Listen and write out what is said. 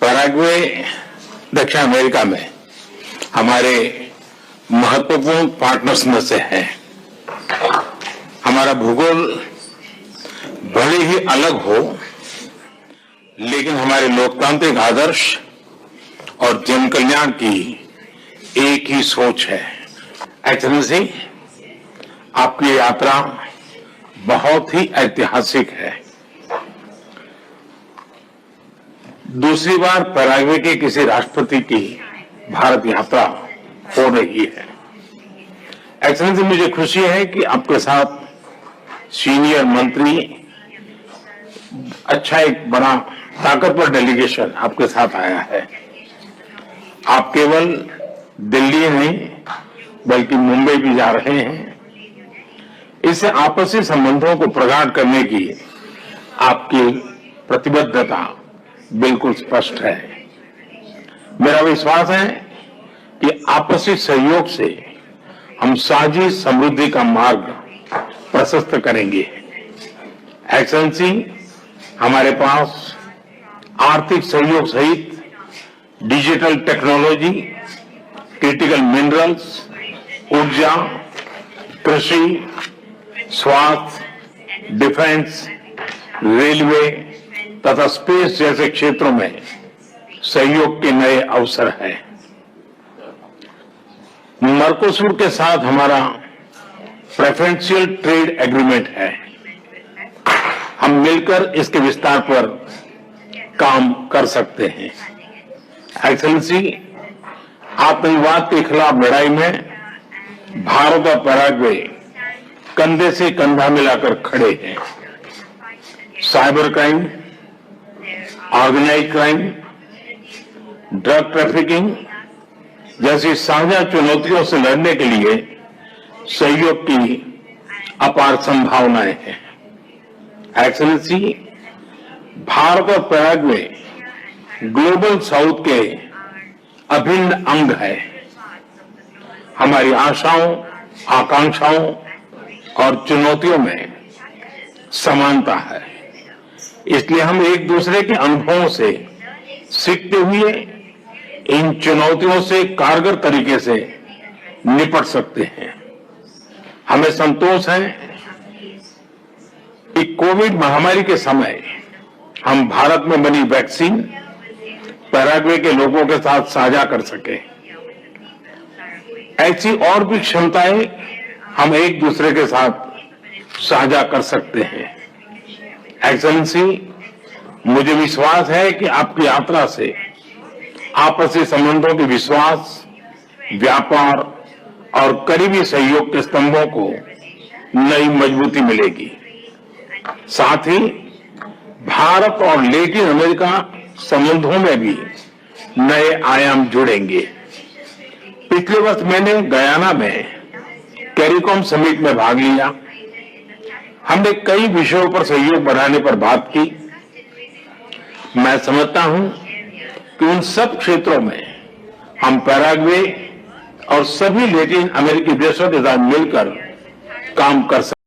Paraguay दक्षिण America में हमारे महत्वपूर्ण पार्टनर्स में से है। हमारा भूगोल भले ही अलग हो, लेकिन हमारे लोकतांत्रिक आदर्श और जन कल्याण की एक ही सोच है। एक्सेलेंसी, आपकी यात्रा बहुत ही ऐतिहासिक है। दूसरी बार पैराग्वे के किसी राष्ट्रपति की भारत यात्रा हो रही है। एक्सेलेंसी, मुझे खुशी है कि आपके साथ सीनियर मंत्री, अच्छा एक बड़ा ताकतवर डेलीगेशन आपके साथ आया है। आप केवल दिल्ली नहीं बल्कि मुंबई भी जा रहे हैं। इससे आपसी संबंधों को प्रगाढ़ करने की आपकी प्रतिबद्धता बिल्कुल स्पष्ट है। मेरा विश्वास है कि आपसी सहयोग से हम साझी समृद्धि का मार्ग प्रशस्त करेंगे। एक्सेलेंसी, हमारे पास आर्थिक सहयोग सहित डिजिटल टेक्नोलॉजी, क्रिटिकल मिनरल्स, ऊर्जा, कृषि, स्वास्थ्य, डिफेंस, रेलवे तथा स्पेस जैसे क्षेत्रों में सहयोग के नए अवसर हैं। मर्कोसुर के साथ हमारा प्रेफरेंशियल ट्रेड एग्रीमेंट है। हम मिलकर इसके विस्तार पर काम कर सकते हैं। एक्सेलेंसी, आतंकवाद के खिलाफ लड़ाई में भारत और पैराग्वे कंधे से कंधा मिलाकर खड़े हैं। Cyber crime, organised crime, drug trafficking जैसी साझा चुनौतियों से लड़ने के लिए सहयोग की अपार संभावनाएं हैं। एक्सेलेंसी, भारत और पैराग्वे ग्लोबल साउथ के अभिन्न अंग है। हमारी आशाओं, आकांक्षाओं और चुनौतियों में समानता है। इसलिए हम एक दूसरे के अनुभवों से सीखते हुए इन चुनौतियों से कारगर तरीके से निपट सकते हैं। हमें संतोष है कि कोविड महामारी के समय हम भारत में बनी वैक्सीन पैराग्वे के लोगों के साथ साझा कर सके। ऐसी और भी क्षमताएं हम एक दूसरे के साथ साझा कर सकते हैं। एक्सेलेंसी, मुझे विश्वास है कि आपकी यात्रा से आपसी संबंधों के विश्वास, व्यापार और करीबी सहयोग के स्तंभों को नई मजबूती मिलेगी। साथ ही भारत और लैटिन अमेरिका संबंधों में भी नए आयाम जुड़ेंगे। पिछले वर्ष मैंने गयाना में कैरिकॉम समिट में भाग लिया। हमने कई विषयों पर सहयोग बढ़ाने पर बात की। मैं समझता हूं कि उन सब क्षेत्रों में हम पैराग्वे और सभी लैटिन अमेरिकी देशों के साथ मिलकर काम कर सकते हैं।